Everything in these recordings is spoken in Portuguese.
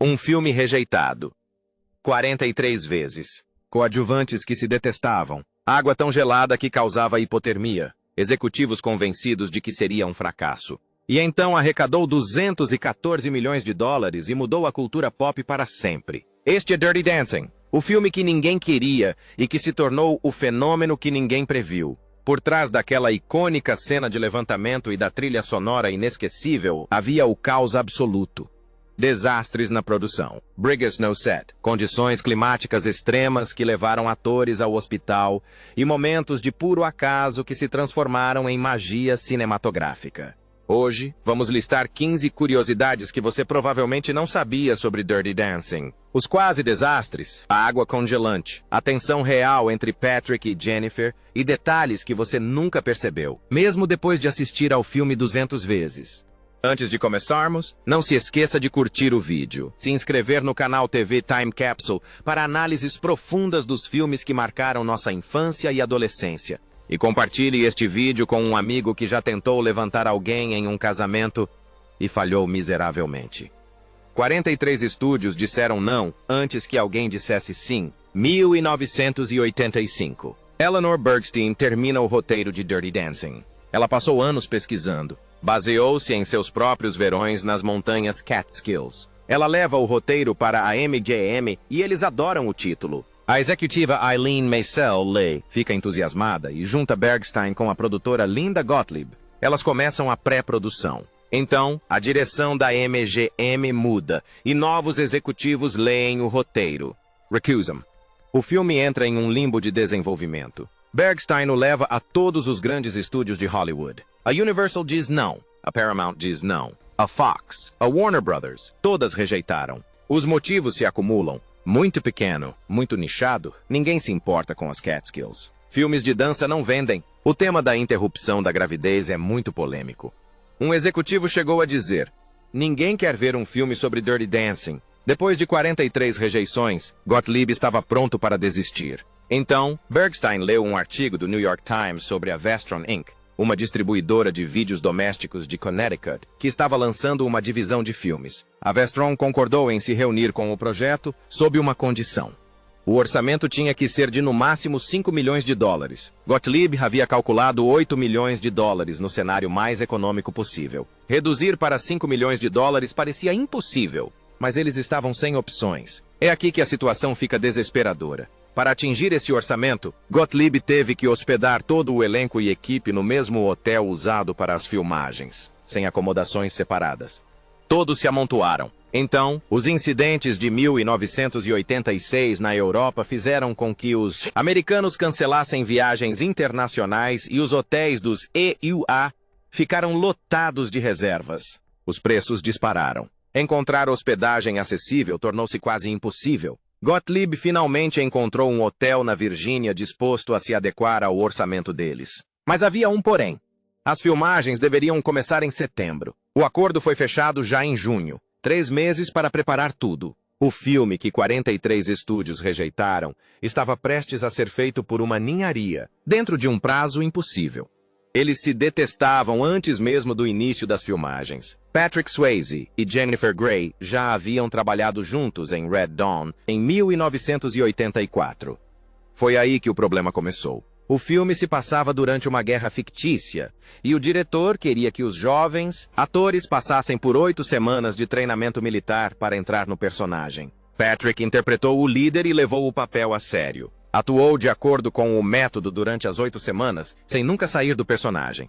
Um filme rejeitado. 43 vezes. Coadjuvantes que se detestavam. Água tão gelada que causava hipotermia. Executivos convencidos de que seria um fracasso. E então arrecadou 214 milhões de dólares e mudou a cultura pop para sempre. Este é Dirty Dancing, o filme que ninguém queria e que se tornou o fenômeno que ninguém previu. Por trás daquela icônica cena de levantamento e da trilha sonora inesquecível, havia o caos absoluto. Desastres na produção, brigas no set, condições climáticas extremas que levaram atores ao hospital e momentos de puro acaso que se transformaram em magia cinematográfica. Hoje, vamos listar 15 curiosidades que você provavelmente não sabia sobre Dirty Dancing. Os quase desastres, a água congelante, a tensão real entre Patrick e Jennifer e detalhes que você nunca percebeu, mesmo depois de assistir ao filme 200 vezes. Antes de começarmos, não se esqueça de curtir o vídeo, se inscrever no canal TV Time Capsule para análises profundas dos filmes que marcaram nossa infância e adolescência. E compartilhe este vídeo com um amigo que já tentou levantar alguém em um casamento e falhou miseravelmente. 43 estúdios disseram não antes que alguém dissesse sim. 1985. Eleanor Bergstein termina o roteiro de Dirty Dancing. Ela passou anos pesquisando. Baseou-se em seus próprios verões nas montanhas Catskills. Ela leva o roteiro para a MGM e eles adoram o título. A executiva Eileen Maisel Lay fica entusiasmada e junta Bergstein com a produtora Linda Gottlieb. Elas começam a pré-produção. Então, a direção da MGM muda e novos executivos leem o roteiro. Recusam. O filme entra em um limbo de desenvolvimento. Bergstein o leva a todos os grandes estúdios de Hollywood. A Universal diz não, a Paramount diz não, a Fox, a Warner Brothers, todas rejeitaram. Os motivos se acumulam. Muito pequeno, muito nichado, ninguém se importa com as Catskills. Filmes de dança não vendem. O tema da interrupção da gravidez é muito polêmico. Um executivo chegou a dizer: ninguém quer ver um filme sobre Dirty Dancing. Depois de 43 rejeições, Gottlieb estava pronto para desistir. Então, Bergstein leu um artigo do New York Times sobre a Vestron Inc., uma distribuidora de vídeos domésticos de Connecticut, que estava lançando uma divisão de filmes. A Vestron concordou em se reunir com o projeto sob uma condição. O orçamento tinha que ser de no máximo 5 milhões de dólares. Gottlieb havia calculado 8 milhões de dólares no cenário mais econômico possível. Reduzir para 5 milhões de dólares parecia impossível, mas eles estavam sem opções. É aqui que a situação fica desesperadora. Para atingir esse orçamento, Gottlieb teve que hospedar todo o elenco e equipe no mesmo hotel usado para as filmagens, sem acomodações separadas. Todos se amontoaram. Então, os incidentes de 1986 na Europa fizeram com que os americanos cancelassem viagens internacionais e os hotéis dos EUA ficaram lotados de reservas. Os preços dispararam. Encontrar hospedagem acessível tornou-se quase impossível. Gottlieb finalmente encontrou um hotel na Virgínia disposto a se adequar ao orçamento deles. Mas havia um porém. As filmagens deveriam começar em setembro. O acordo foi fechado já em junho. 3 meses para preparar tudo. O filme que 43 estúdios rejeitaram estava prestes a ser feito por uma ninharia, dentro de um prazo impossível. Eles se detestavam antes mesmo do início das filmagens. Patrick Swayze e Jennifer Grey já haviam trabalhado juntos em Red Dawn em 1984. Foi aí que o problema começou. O filme se passava durante uma guerra fictícia, e o diretor queria que os jovens atores passassem por 8 semanas de treinamento militar para entrar no personagem. Patrick interpretou o líder e levou o papel a sério. Atuou de acordo com o método durante as 8 semanas, sem nunca sair do personagem.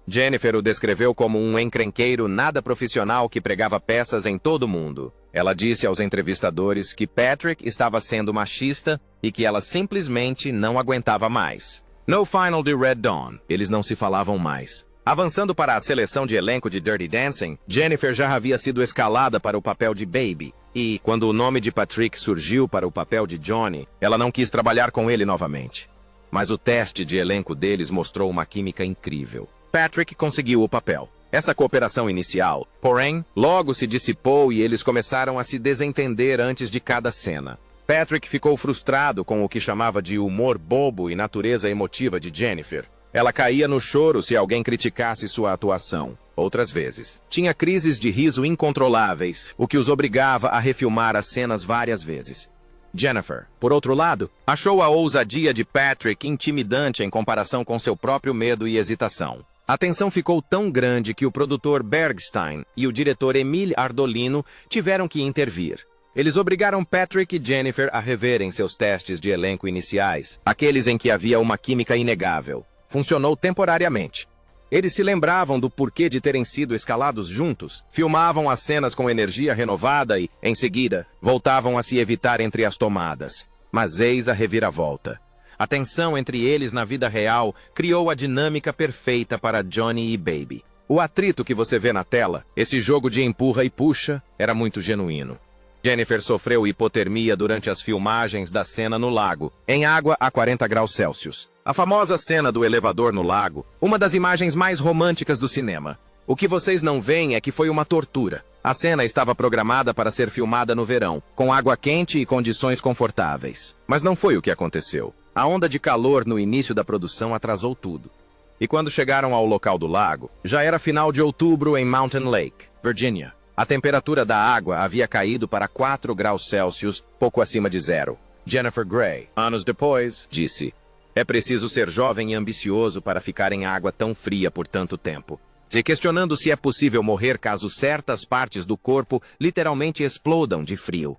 Jennifer o descreveu como um encrenqueiro nada profissional que pregava peças em todo o mundo. Ela disse aos entrevistadores que Patrick estava sendo machista e que ela simplesmente não aguentava mais. No final de Red Dawn, eles não se falavam mais. Avançando para a seleção de elenco de Dirty Dancing, Jennifer já havia sido escalada para o papel de Baby. E, quando o nome de Patrick surgiu para o papel de Johnny, ela não quis trabalhar com ele novamente. Mas o teste de elenco deles mostrou uma química incrível. Patrick conseguiu o papel. Essa cooperação inicial, porém, logo se dissipou e eles começaram a se desentender antes de cada cena. Patrick ficou frustrado com o que chamava de humor bobo e natureza emotiva de Jennifer. Ela caía no choro se alguém criticasse sua atuação. Outras vezes, tinha crises de riso incontroláveis, o que os obrigava a refilmar as cenas várias vezes. Jennifer, por outro lado, achou a ousadia de Patrick intimidante em comparação com seu próprio medo e hesitação. A tensão ficou tão grande que o produtor Bergstein e o diretor Emile Ardolino tiveram que intervir. Eles obrigaram Patrick e Jennifer a reverem seus testes de elenco iniciais, aqueles em que havia uma química inegável. Funcionou temporariamente. Eles se lembravam do porquê de terem sido escalados juntos, filmavam as cenas com energia renovada e, em seguida, voltavam a se evitar entre as tomadas. Mas eis a reviravolta. A tensão entre eles na vida real criou a dinâmica perfeita para Johnny e Baby. O atrito que você vê na tela, esse jogo de empurra e puxa, era muito genuíno. Jennifer sofreu hipotermia durante as filmagens da cena no lago, em água a 40 graus Celsius. A famosa cena do elevador no lago, uma das imagens mais românticas do cinema. O que vocês não veem é que foi uma tortura. A cena estava programada para ser filmada no verão, com água quente e condições confortáveis. Mas não foi o que aconteceu. A onda de calor no início da produção atrasou tudo. E quando chegaram ao local do lago, já era final de outubro em Mountain Lake, Virgínia. A temperatura da água havia caído para 4 graus Celsius, pouco acima de zero. Jennifer Grey, anos depois, disse: "É preciso ser jovem e ambicioso para ficar em água tão fria por tanto tempo." Se questionando se é possível morrer caso certas partes do corpo literalmente explodam de frio.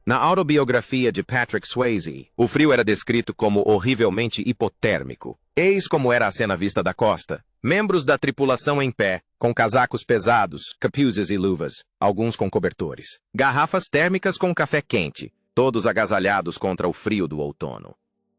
Na autobiografia de Patrick Swayze, o frio era descrito como horrivelmente hipotérmico. Eis como era a cena vista da costa. Membros da tripulação em pé, com casacos pesados, capuzes e luvas, alguns com cobertores. Garrafas térmicas com café quente, todos agasalhados contra o frio do outono.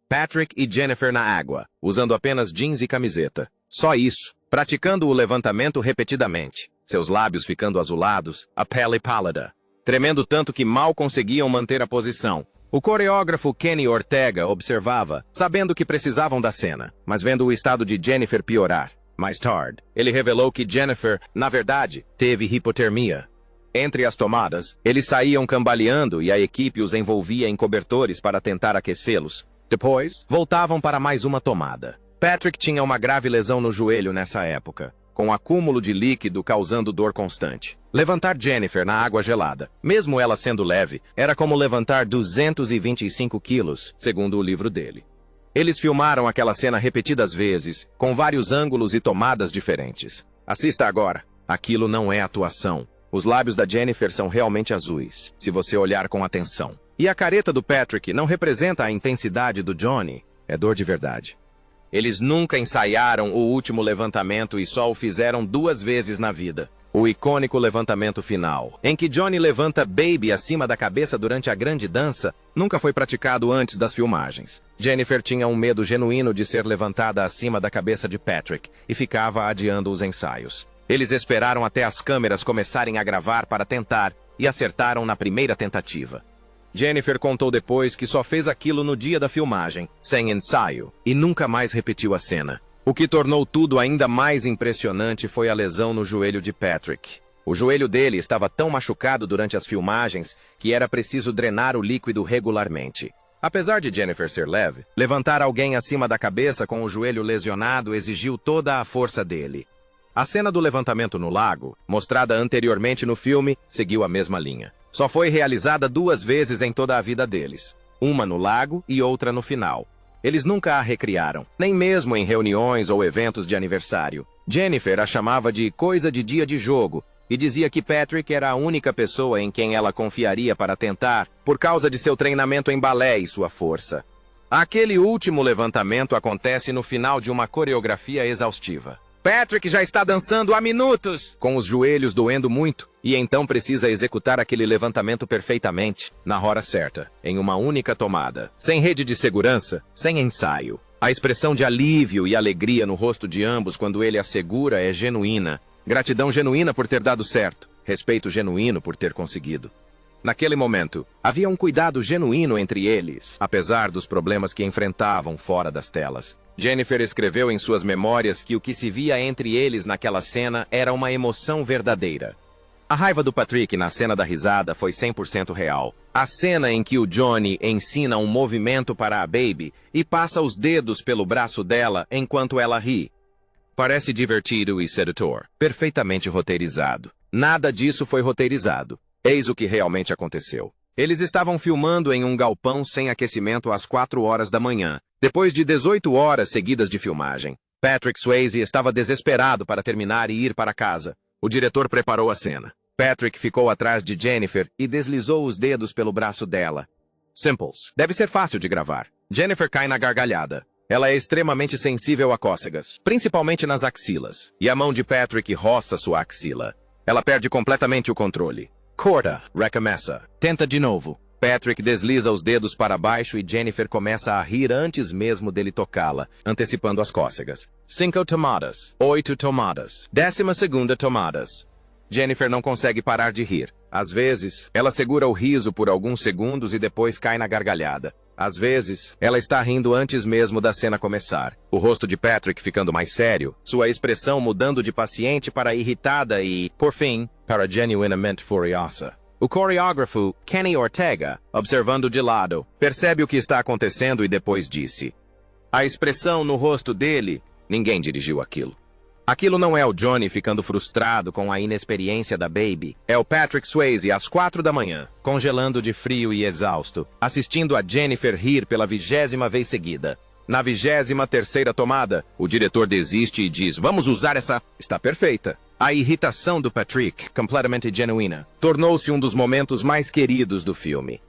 Patrick e Jennifer na água, usando apenas jeans e camiseta. Só isso, praticando o levantamento repetidamente, seus lábios ficando azulados, a pele pálida, tremendo tanto que mal conseguiam manter a posição. O coreógrafo Kenny Ortega observava, sabendo que precisavam da cena, mas vendo o estado de Jennifer piorar. Mais tarde, ele revelou que Jennifer, na verdade, teve hipotermia. Entre as tomadas, eles saíam cambaleando e a equipe os envolvia em cobertores para tentar aquecê-los. Depois, voltavam para mais uma tomada. Patrick tinha uma grave lesão no joelho nessa época, com acúmulo de líquido causando dor constante. Levantar Jennifer na água gelada, mesmo ela sendo leve, era como levantar 225 quilos, segundo o livro dele. Eles filmaram aquela cena repetidas vezes, com vários ângulos e tomadas diferentes. Assista agora. Aquilo não é atuação. Os lábios da Jennifer são realmente azuis, se você olhar com atenção. E a careta do Patrick não representa a intensidade do Johnny, é dor de verdade. Eles nunca ensaiaram o último levantamento e só o fizeram 2 vezes na vida. O icônico levantamento final, em que Johnny levanta Baby acima da cabeça durante a grande dança, nunca foi praticado antes das filmagens. Jennifer tinha um medo genuíno de ser levantada acima da cabeça de Patrick e ficava adiando os ensaios. Eles esperaram até as câmeras começarem a gravar para tentar e acertaram na primeira tentativa. Jennifer contou depois que só fez aquilo no dia da filmagem, sem ensaio, e nunca mais repetiu a cena. O que tornou tudo ainda mais impressionante foi a lesão no joelho de Patrick. O joelho dele estava tão machucado durante as filmagens que era preciso drenar o líquido regularmente. Apesar de Jennifer ser leve, levantar alguém acima da cabeça com o joelho lesionado exigiu toda a força dele. A cena do levantamento no lago, mostrada anteriormente no filme, seguiu a mesma linha. Só foi realizada 2 vezes em toda a vida deles. Uma no lago e outra no final. Eles nunca a recriaram, nem mesmo em reuniões ou eventos de aniversário. Jennifer a chamava de coisa de dia de jogo e dizia que Patrick era a única pessoa em quem ela confiaria para tentar, por causa de seu treinamento em balé e sua força. Aquele último levantamento acontece no final de uma coreografia exaustiva. Patrick já está dançando há minutos, com os joelhos doendo muito, e então precisa executar aquele levantamento perfeitamente, na hora certa, em uma única tomada, sem rede de segurança, sem ensaio. A expressão de alívio e alegria no rosto de ambos quando ele a segura é genuína. Gratidão genuína por ter dado certo, respeito genuíno por ter conseguido. Naquele momento, havia um cuidado genuíno entre eles, apesar dos problemas que enfrentavam fora das telas. Jennifer escreveu em suas memórias que o que se via entre eles naquela cena era uma emoção verdadeira. A raiva do Patrick na cena da risada foi 100% real. A cena em que o Johnny ensina um movimento para a Baby e passa os dedos pelo braço dela enquanto ela ri. Parece divertido e sedutor. Perfeitamente roteirizado. Nada disso foi roteirizado. Eis o que realmente aconteceu. Eles estavam filmando em um galpão sem aquecimento às 4 horas da manhã, depois de 18 horas seguidas de filmagem. Patrick Swayze estava desesperado para terminar e ir para casa. O diretor preparou a cena. Patrick ficou atrás de Jennifer e deslizou os dedos pelo braço dela. Simples. Deve ser fácil de gravar. Jennifer cai na gargalhada. Ela é extremamente sensível a cócegas, principalmente nas axilas, e a mão de Patrick roça sua axila. Ela perde completamente o controle. Corta, recomeça. Tenta de novo. Patrick desliza os dedos para baixo e Jennifer começa a rir antes mesmo dele tocá-la, antecipando as cócegas. 5 tomadas. 8 tomadas. 12ª tomadas. Jennifer não consegue parar de rir. Às vezes, ela segura o riso por alguns segundos e depois cai na gargalhada. Às vezes, ela está rindo antes mesmo da cena começar. O rosto de Patrick ficando mais sério, sua expressão mudando de paciente para irritada e, por fim, para genuinamente furiosa. O coreógrafo, Kenny Ortega, observando de lado, percebe o que está acontecendo e depois disse: a expressão no rosto dele, ninguém dirigiu aquilo. Aquilo não é o Johnny ficando frustrado com a inexperiência da Baby. É o Patrick Swayze às 4 da manhã, congelando de frio e exausto, assistindo a Jennifer rir pela 20ª vez seguida. Na 23ª tomada, o diretor desiste e diz: vamos usar essa... Está perfeita. A irritação do Patrick, completamente genuína, tornou-se um dos momentos mais queridos do filme.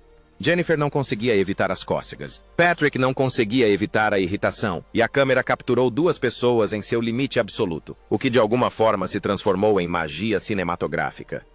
Jennifer não conseguia evitar as cócegas. Patrick não conseguia evitar a irritação, e a câmera capturou 2 pessoas em seu limite absoluto, o que de alguma forma se transformou em magia cinematográfica.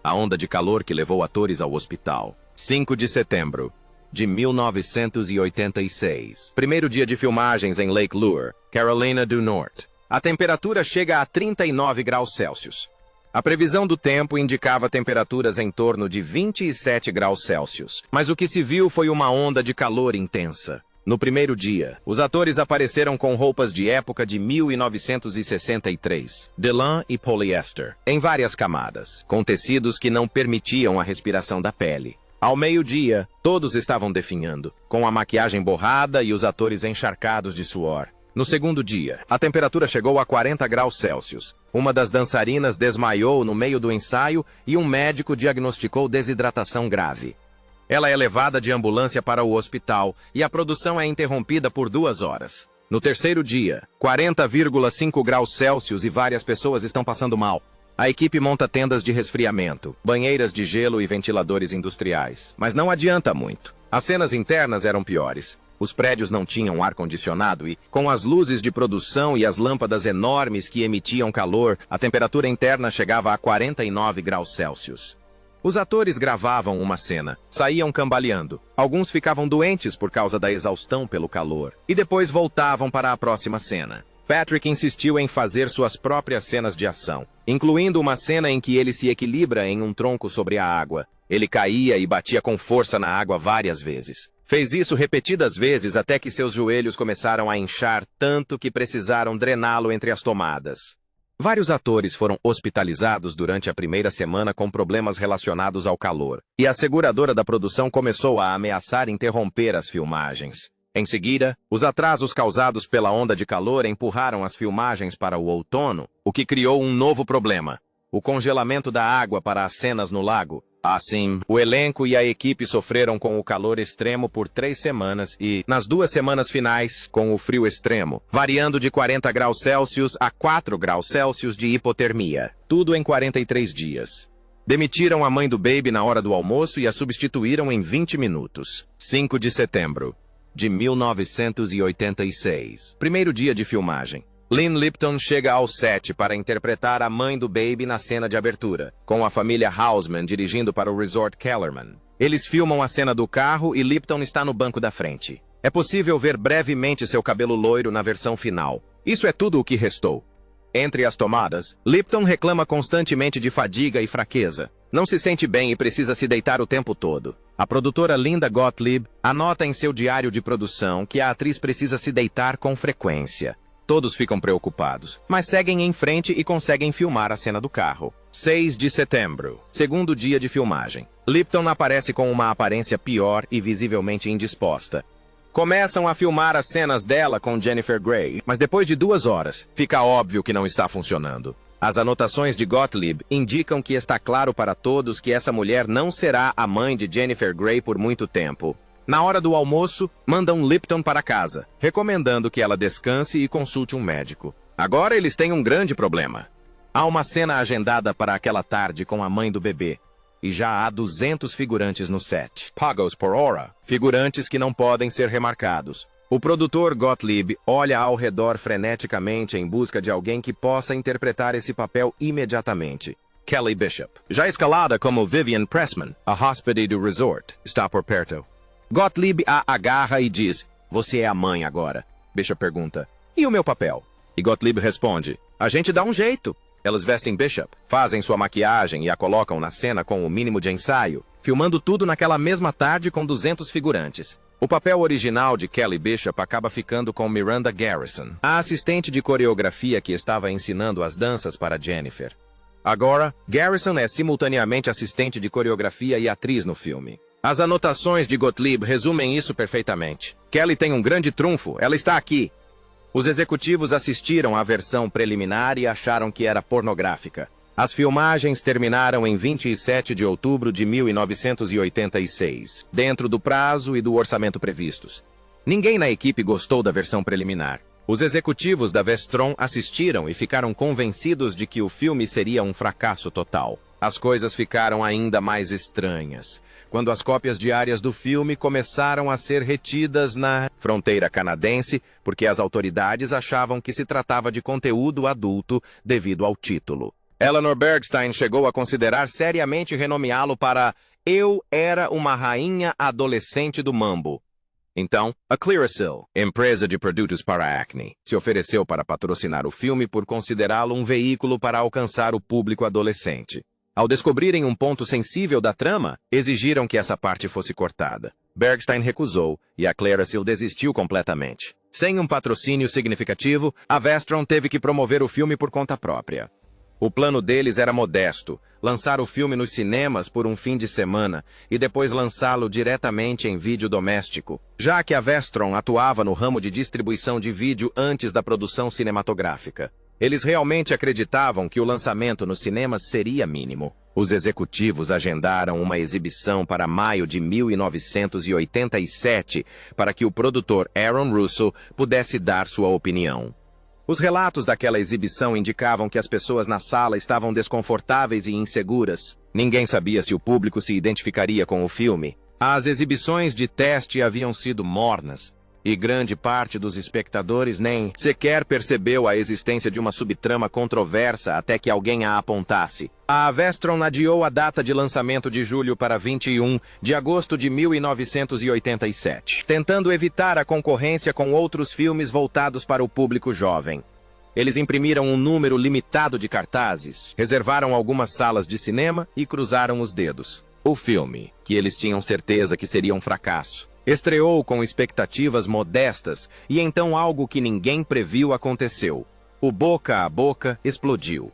A onda de calor que levou atores ao hospital. 5 de setembro de 1986. Primeiro dia de filmagens em Lake Lure, Carolina do Norte. A temperatura chega a 39 graus Celsius. A previsão do tempo indicava temperaturas em torno de 27 graus Celsius, mas o que se viu foi uma onda de calor intensa. No primeiro dia, os atores apareceram com roupas de época de 1963, de lã e poliéster, em várias camadas, com tecidos que não permitiam a respiração da pele. Ao meio-dia, todos estavam definhando, com a maquiagem borrada e os atores encharcados de suor. No segundo dia, a temperatura chegou a 40 graus Celsius. Uma das dançarinas desmaiou no meio do ensaio e um médico diagnosticou desidratação grave. Ela é levada de ambulância para o hospital e a produção é interrompida por 2 horas. No terceiro dia, 40,5 graus Celsius e várias pessoas estão passando mal. A equipe monta tendas de resfriamento, banheiras de gelo e ventiladores industriais. Mas não adianta muito. As cenas internas eram piores. Os prédios não tinham ar-condicionado e, com as luzes de produção e as lâmpadas enormes que emitiam calor, a temperatura interna chegava a 49 graus Celsius. Os atores gravavam uma cena, saíam cambaleando. Alguns ficavam doentes por causa da exaustão pelo calor, e depois voltavam para a próxima cena. Patrick insistiu em fazer suas próprias cenas de ação, incluindo uma cena em que ele se equilibra em um tronco sobre a água. Ele caía e batia com força na água várias vezes. Fez isso repetidas vezes até que seus joelhos começaram a inchar tanto que precisaram drená-lo entre as tomadas. Vários atores foram hospitalizados durante a primeira semana com problemas relacionados ao calor, e a seguradora da produção começou a ameaçar interromper as filmagens. Em seguida, os atrasos causados pela onda de calor empurraram as filmagens para o outono, o que criou um novo problema: o congelamento da água para as cenas no lago. Assim, o elenco e a equipe sofreram com o calor extremo por 3 semanas e, nas 2 semanas finais, com o frio extremo, variando de 40 graus Celsius a 4 graus Celsius de hipotermia. Tudo em 43 dias. Demitiram a mãe do Baby na hora do almoço e a substituíram em 20 minutos. 5 de setembro de 1986. Primeiro dia de filmagem. Lynn Lipton chega ao set para interpretar a mãe do Baby na cena de abertura, com a família Houseman dirigindo para o Resort Kellerman. Eles filmam a cena do carro e Lipton está no banco da frente. É possível ver brevemente seu cabelo loiro na versão final. Isso é tudo o que restou. Entre as tomadas, Lipton reclama constantemente de fadiga e fraqueza. Não se sente bem e precisa se deitar o tempo todo. A produtora Linda Gottlieb anota em seu diário de produção que a atriz precisa se deitar com frequência. Todos ficam preocupados, mas seguem em frente e conseguem filmar a cena do carro. 6 de setembro, segundo dia de filmagem. Lipton aparece com uma aparência pior e visivelmente indisposta. Começam a filmar as cenas dela com Jennifer Grey, mas depois de 2 horas, fica óbvio que não está funcionando. As anotações de Gottlieb indicam que está claro para todos que essa mulher não será a mãe de Jennifer Grey por muito tempo. Na hora do almoço, mandam Lipton para casa, recomendando que ela descanse e consulte um médico. Agora eles têm um grande problema. Há uma cena agendada para aquela tarde com a mãe do bebê, e já há 200 figurantes no set. Pagos por hora, figurantes que não podem ser remarcados. O produtor Gottlieb olha ao redor freneticamente em busca de alguém que possa interpretar esse papel imediatamente. Kelly Bishop, já escalada como Vivian Pressman, a hóspede do resort, está por perto. Gottlieb a agarra e diz, "Você é a mãe agora." Bishop pergunta, "E o meu papel?" E Gottlieb responde, "A gente dá um jeito." Elas vestem Bishop, fazem sua maquiagem e a colocam na cena com o mínimo de ensaio, filmando tudo naquela mesma tarde com 200 figurantes. O papel original de Kelly Bishop acaba ficando com Miranda Garrison, a assistente de coreografia que estava ensinando as danças para Jennifer. Agora, Garrison é simultaneamente assistente de coreografia e atriz no filme. As anotações de Gottlieb resumem isso perfeitamente. Kelly tem um grande trunfo, ela está aqui. Os executivos assistiram à versão preliminar e acharam que era pornográfica. As filmagens terminaram em 27 de outubro de 1986, dentro do prazo e do orçamento previstos. Ninguém na equipe gostou da versão preliminar. Os executivos da Vestron assistiram e ficaram convencidos de que o filme seria um fracasso total. As coisas ficaram ainda mais estranhas quando as cópias diárias do filme começaram a ser retidas na fronteira canadense, porque as autoridades achavam que se tratava de conteúdo adulto devido ao título. Eleanor Bergstein chegou a considerar seriamente renomeá-lo para Eu Era uma Rainha Adolescente do Mambo. Então, a Clearasil, empresa de produtos para acne, se ofereceu para patrocinar o filme por considerá-lo um veículo para alcançar o público adolescente. Ao descobrirem um ponto sensível da trama, exigiram que essa parte fosse cortada. Bergstein recusou e a Clearasil desistiu completamente. Sem um patrocínio significativo, a Vestron teve que promover o filme por conta própria. O plano deles era modesto, lançar o filme nos cinemas por um fim de semana e depois lançá-lo diretamente em vídeo doméstico, já que a Vestron atuava no ramo de distribuição de vídeo antes da produção cinematográfica. Eles realmente acreditavam que o lançamento nos cinemas seria mínimo. Os executivos agendaram uma exibição para maio de 1987 para que o produtor Aaron Russo pudesse dar sua opinião. Os relatos daquela exibição indicavam que as pessoas na sala estavam desconfortáveis e inseguras. Ninguém sabia se o público se identificaria com o filme. As exibições de teste haviam sido mornas, e grande parte dos espectadores nem sequer percebeu a existência de uma subtrama controversa até que alguém a apontasse. A Vestron adiou a data de lançamento de julho para 21 de agosto de 1987, tentando evitar a concorrência com outros filmes voltados para o público jovem. Eles imprimiram um número limitado de cartazes, reservaram algumas salas de cinema e cruzaram os dedos. O filme, que eles tinham certeza que seria um fracasso, estreou com expectativas modestas e então algo que ninguém previu aconteceu. O boca a boca explodiu.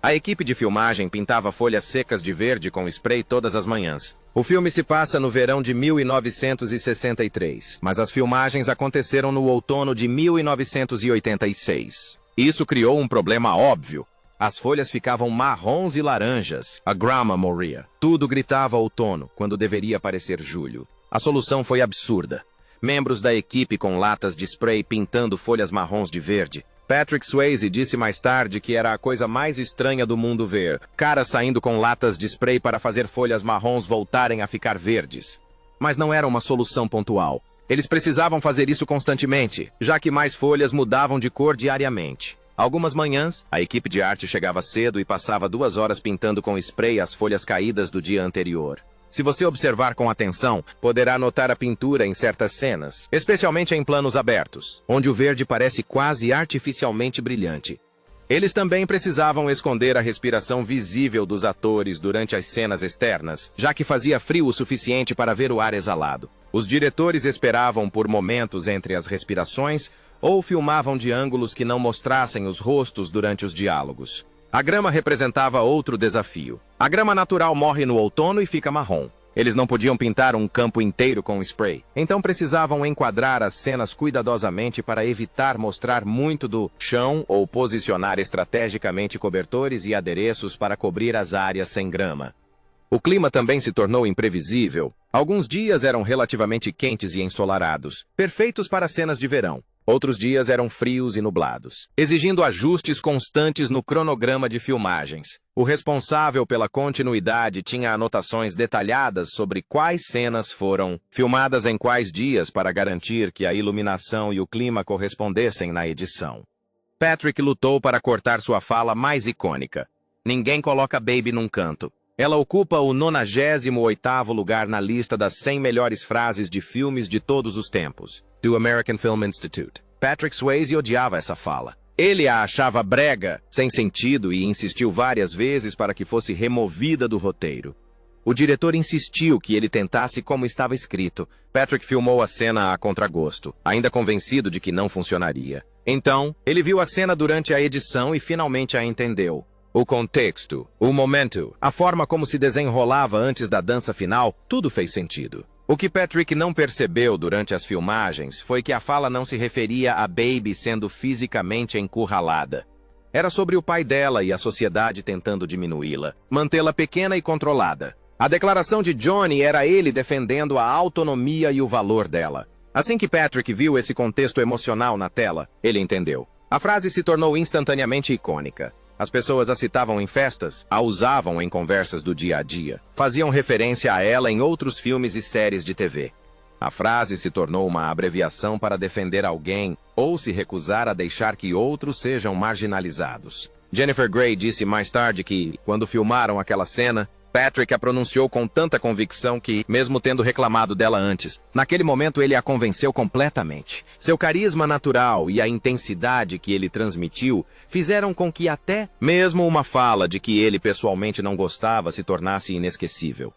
A equipe de filmagem pintava folhas secas de verde com spray todas as manhãs. O filme se passa no verão de 1963, mas as filmagens aconteceram no outono de 1986. Isso criou um problema óbvio. As folhas ficavam marrons e laranjas. A grama morria. Tudo gritava outono, quando deveria parecer julho. A solução foi absurda. Membros da equipe com latas de spray pintando folhas marrons de verde. Patrick Swayze disse mais tarde que era a coisa mais estranha do mundo ver caras saindo com latas de spray para fazer folhas marrons voltarem a ficar verdes. Mas não era uma solução pontual. Eles precisavam fazer isso constantemente, já que mais folhas mudavam de cor diariamente. Algumas manhãs, a equipe de arte chegava cedo e passava 2 horas pintando com spray as folhas caídas do dia anterior. Se você observar com atenção, poderá notar a pintura em certas cenas, especialmente em planos abertos, onde o verde parece quase artificialmente brilhante. Eles também precisavam esconder a respiração visível dos atores durante as cenas externas, já que fazia frio o suficiente para ver o ar exalado. Os diretores esperavam por momentos entre as respirações ou filmavam de ângulos que não mostrassem os rostos durante os diálogos. A grama representava outro desafio. A grama natural morre no outono e fica marrom. Eles não podiam pintar um campo inteiro com spray, então precisavam enquadrar as cenas cuidadosamente para evitar mostrar muito do chão ou posicionar estrategicamente cobertores e adereços para cobrir as áreas sem grama. O clima também se tornou imprevisível. Alguns dias eram relativamente quentes e ensolarados, perfeitos para cenas de verão. Outros dias eram frios e nublados, exigindo ajustes constantes no cronograma de filmagens. O responsável pela continuidade tinha anotações detalhadas sobre quais cenas foram filmadas em quais dias para garantir que a iluminação e o clima correspondessem na edição. Patrick lutou para cortar sua fala mais icônica. Ninguém coloca Baby num canto. Ela ocupa o 98º lugar na lista das 100 melhores frases de filmes de todos os tempos, do American Film Institute. Patrick Swayze odiava essa fala. Ele a achava brega, sem sentido e insistiu várias vezes para que fosse removida do roteiro. O diretor insistiu que ele tentasse como estava escrito. Patrick filmou a cena a contragosto, ainda convencido de que não funcionaria. Então, ele viu a cena durante a edição e finalmente a entendeu. O contexto, o momento, a forma como se desenrolava antes da dança final, tudo fez sentido. O que Patrick não percebeu durante as filmagens foi que a fala não se referia a Baby sendo fisicamente encurralada. Era sobre o pai dela e a sociedade tentando diminuí-la, mantê-la pequena e controlada. A declaração de Johnny era ele defendendo a autonomia e o valor dela. Assim que Patrick viu esse contexto emocional na tela, ele entendeu. A frase se tornou instantaneamente icônica. As pessoas a citavam em festas, a usavam em conversas do dia a dia, faziam referência a ela em outros filmes e séries de TV. A frase se tornou uma abreviação para defender alguém ou se recusar a deixar que outros sejam marginalizados. Jennifer Grey disse mais tarde que, quando filmaram aquela cena, Patrick a pronunciou com tanta convicção que, mesmo tendo reclamado dela antes, naquele momento ele a convenceu completamente. Seu carisma natural e a intensidade que ele transmitiu fizeram com que até mesmo uma fala de que ele pessoalmente não gostava se tornasse inesquecível.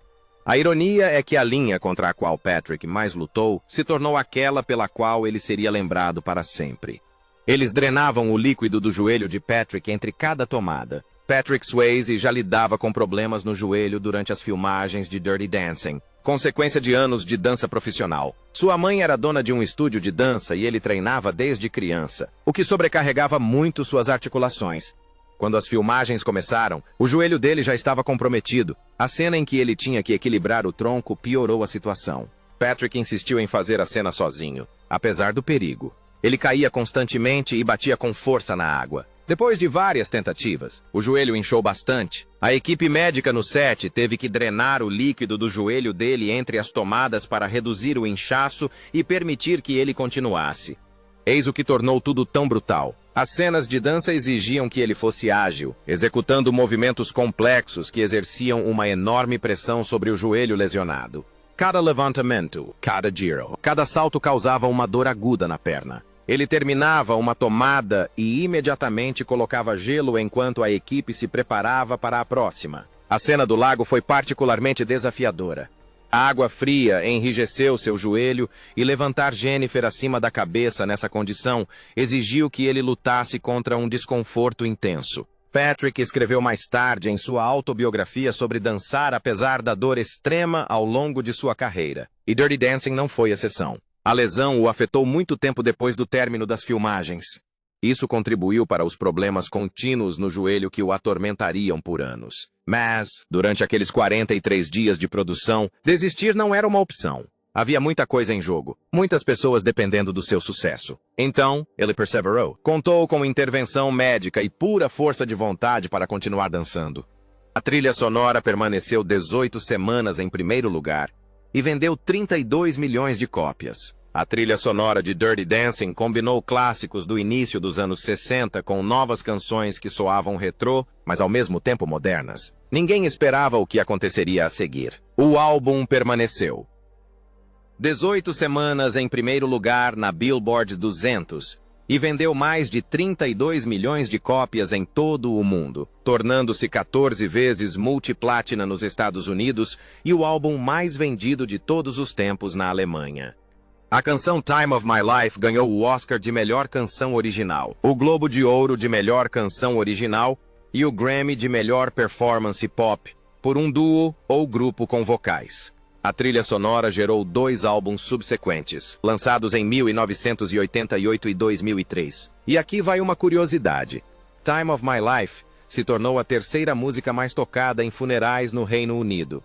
A ironia é que a linha contra a qual Patrick mais lutou se tornou aquela pela qual ele seria lembrado para sempre. Eles drenavam o líquido do joelho de Patrick entre cada tomada. Patrick Swayze já lidava com problemas no joelho durante as filmagens de Dirty Dancing, consequência de anos de dança profissional. Sua mãe era dona de um estúdio de dança e ele treinava desde criança, o que sobrecarregava muito suas articulações. Quando as filmagens começaram, o joelho dele já estava comprometido. A cena em que ele tinha que equilibrar o tronco piorou a situação. Patrick insistiu em fazer a cena sozinho, apesar do perigo. Ele caía constantemente e batia com força na água. Depois de várias tentativas, o joelho inchou bastante. A equipe médica no set teve que drenar o líquido do joelho dele entre as tomadas para reduzir o inchaço e permitir que ele continuasse. Eis o que tornou tudo tão brutal. As cenas de dança exigiam que ele fosse ágil, executando movimentos complexos que exerciam uma enorme pressão sobre o joelho lesionado. Cada levantamento, cada giro, cada salto causava uma dor aguda na perna. Ele terminava uma tomada e imediatamente colocava gelo enquanto a equipe se preparava para a próxima. A cena do lago foi particularmente desafiadora. A água fria enrijeceu seu joelho e levantar Jennifer acima da cabeça nessa condição exigiu que ele lutasse contra um desconforto intenso. Patrick escreveu mais tarde em sua autobiografia sobre dançar apesar da dor extrema ao longo de sua carreira. E Dirty Dancing não foi exceção. A lesão o afetou muito tempo depois do término das filmagens. Isso contribuiu para os problemas contínuos no joelho que o atormentariam por anos. Mas, durante aqueles 43 dias de produção, desistir não era uma opção. Havia muita coisa em jogo, muitas pessoas dependendo do seu sucesso. Então, ele perseverou. Contou com intervenção médica e pura força de vontade para continuar dançando. A trilha sonora permaneceu 18 semanas em primeiro lugar e vendeu 32 milhões de cópias. A trilha sonora de Dirty Dancing combinou clássicos do início dos anos 60 com novas canções que soavam retrô, mas ao mesmo tempo modernas. Ninguém esperava o que aconteceria a seguir. O álbum permaneceu 18 semanas em primeiro lugar na Billboard 200 e vendeu mais de 32 milhões de cópias em todo o mundo, tornando-se 14 vezes multiplatina nos Estados Unidos e o álbum mais vendido de todos os tempos na Alemanha. A canção Time of My Life ganhou o Oscar de Melhor Canção Original, o Globo de Ouro de Melhor Canção Original e o Grammy de Melhor Performance Pop, por um duo ou grupo com vocais. A trilha sonora gerou 2 álbuns subsequentes, lançados em 1988 e 2003. E aqui vai uma curiosidade. Time of My Life se tornou a terceira música mais tocada em funerais no Reino Unido.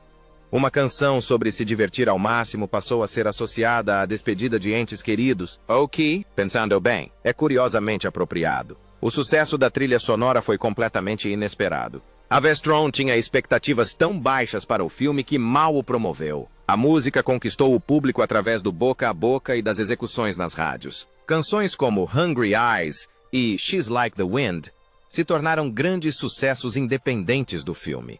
Uma canção sobre se divertir ao máximo passou a ser associada à despedida de entes queridos, o que, pensando bem, é curiosamente apropriado. O sucesso da trilha sonora foi completamente inesperado. A Vestron tinha expectativas tão baixas para o filme que mal o promoveu. A música conquistou o público através do boca a boca e das execuções nas rádios. Canções como Hungry Eyes e She's Like the Wind se tornaram grandes sucessos independentes do filme.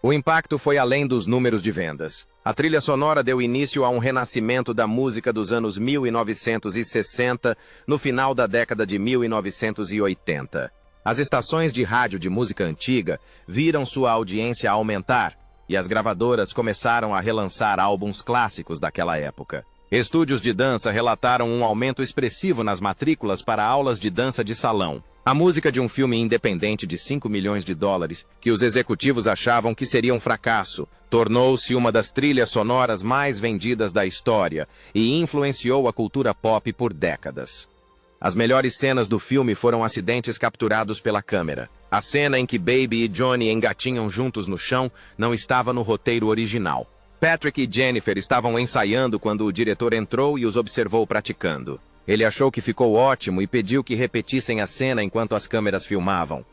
O impacto foi além dos números de vendas. A trilha sonora deu início a um renascimento da música dos anos 1960, no final da década de 1980. As estações de rádio de música antiga viram sua audiência aumentar, e as gravadoras começaram a relançar álbuns clássicos daquela época. Estúdios de dança relataram um aumento expressivo nas matrículas para aulas de dança de salão. A música de um filme independente de 5 milhões de dólares, que os executivos achavam que seria um fracasso, tornou-se uma das trilhas sonoras mais vendidas da história e influenciou a cultura pop por décadas. As melhores cenas do filme foram acidentes capturados pela câmera. A cena em que Baby e Johnny engatinham juntos no chão não estava no roteiro original. Patrick e Jennifer estavam ensaiando quando o diretor entrou e os observou praticando. Ele achou que ficou ótimo e pediu que repetissem a cena enquanto as câmeras filmavam.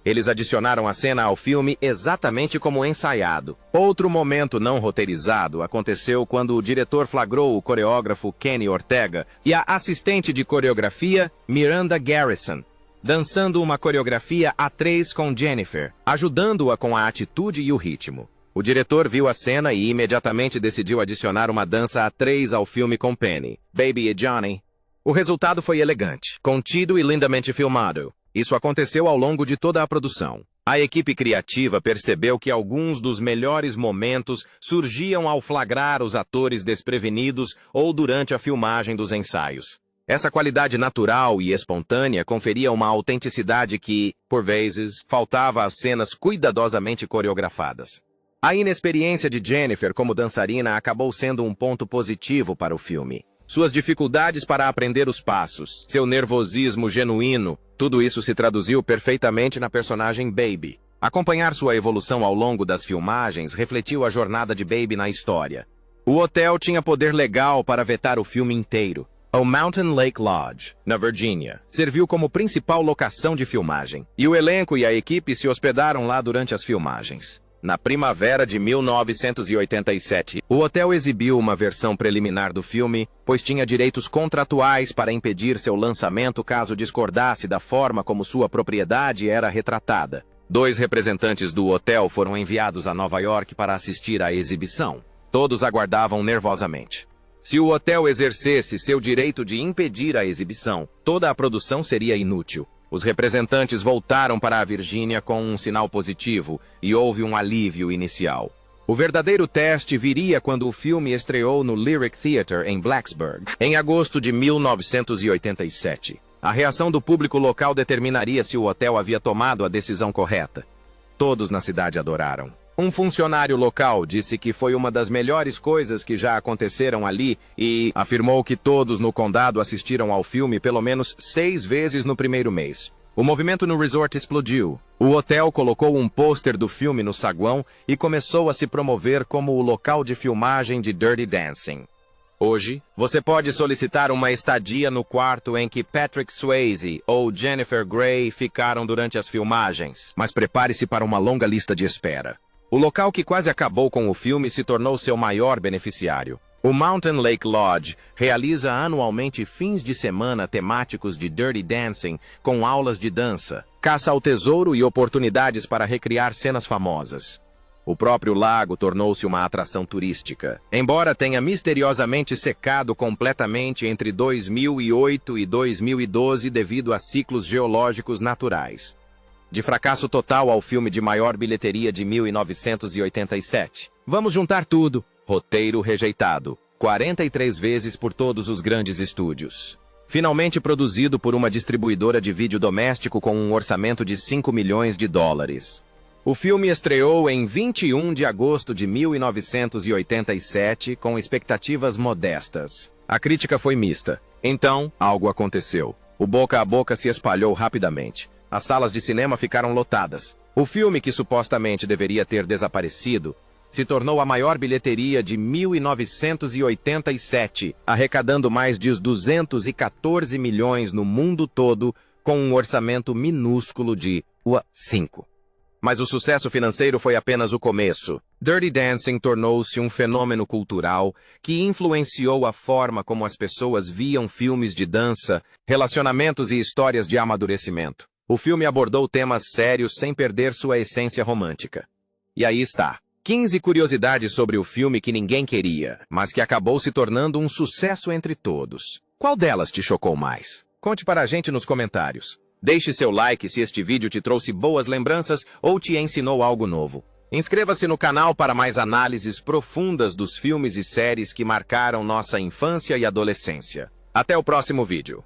Eles adicionaram a cena ao filme exatamente como ensaiado. Outro momento não roteirizado aconteceu quando o diretor flagrou o coreógrafo Kenny Ortega e a assistente de coreografia Miranda Garrison dançando uma coreografia a 3 com Jennifer, ajudando-a com a atitude e o ritmo. O diretor viu a cena e imediatamente decidiu adicionar uma dança a 3 ao filme com Penny, Baby e Johnny. O resultado foi elegante, contido e lindamente filmado. Isso aconteceu ao longo de toda a produção. A equipe criativa percebeu que alguns dos melhores momentos surgiam ao flagrar os atores desprevenidos ou durante a filmagem dos ensaios. Essa qualidade natural e espontânea conferia uma autenticidade que, por vezes, faltava às cenas cuidadosamente coreografadas. A inexperiência de Jennifer como dançarina acabou sendo um ponto positivo para o filme. Suas dificuldades para aprender os passos, seu nervosismo genuíno, tudo isso se traduziu perfeitamente na personagem Baby. Acompanhar sua evolução ao longo das filmagens refletiu a jornada de Baby na história. O hotel tinha poder legal para vetar o filme inteiro. O Mountain Lake Lodge, na Virgínia, serviu como principal locação de filmagem, e o elenco e a equipe se hospedaram lá durante as filmagens. Na primavera de 1987, o hotel exibiu uma versão preliminar do filme, pois tinha direitos contratuais para impedir seu lançamento caso discordasse da forma como sua propriedade era retratada. 2 representantes do hotel foram enviados a Nova York para assistir à exibição. Todos aguardavam nervosamente. Se o hotel exercesse seu direito de impedir a exibição, toda a produção seria inútil. Os representantes voltaram para a Virgínia com um sinal positivo e houve um alívio inicial. O verdadeiro teste viria quando o filme estreou no Lyric Theatre em Blacksburg, em agosto de 1987. A reação do público local determinaria se o hotel havia tomado a decisão correta. Todos na cidade adoraram. Um funcionário local disse que foi uma das melhores coisas que já aconteceram ali e afirmou que todos no condado assistiram ao filme pelo menos 6 vezes no primeiro mês. O movimento no resort explodiu. O hotel colocou um pôster do filme no saguão e começou a se promover como o local de filmagem de Dirty Dancing. Hoje, você pode solicitar uma estadia no quarto em que Patrick Swayze ou Jennifer Grey ficaram durante as filmagens, mas prepare-se para uma longa lista de espera. O local que quase acabou com o filme se tornou seu maior beneficiário. O Mountain Lake Lodge realiza anualmente fins de semana temáticos de Dirty Dancing com aulas de dança, caça ao tesouro e oportunidades para recriar cenas famosas. O próprio lago tornou-se uma atração turística, embora tenha misteriosamente secado completamente entre 2008 e 2012 devido a ciclos geológicos naturais. De fracasso total ao filme de maior bilheteria de 1987. Vamos juntar tudo. Roteiro rejeitado. 43 vezes por todos os grandes estúdios. Finalmente produzido por uma distribuidora de vídeo doméstico com um orçamento de 5 milhões de dólares. O filme estreou em 21 de agosto de 1987 com expectativas modestas. A crítica foi mista. Então, algo aconteceu. O boca a boca se espalhou rapidamente. As salas de cinema ficaram lotadas. O filme, que supostamente deveria ter desaparecido, se tornou a maior bilheteria de 1987, arrecadando mais de 214 milhões no mundo todo, com um orçamento minúsculo de US$5. Mas o sucesso financeiro foi apenas o começo. Dirty Dancing tornou-se um fenômeno cultural que influenciou a forma como as pessoas viam filmes de dança, relacionamentos e histórias de amadurecimento. O filme abordou temas sérios sem perder sua essência romântica. E aí está. 15 curiosidades sobre o filme que ninguém queria, mas que acabou se tornando um sucesso entre todos. Qual delas te chocou mais? Conte para a gente nos comentários. Deixe seu like se este vídeo te trouxe boas lembranças ou te ensinou algo novo. Inscreva-se no canal para mais análises profundas dos filmes e séries que marcaram nossa infância e adolescência. Até o próximo vídeo.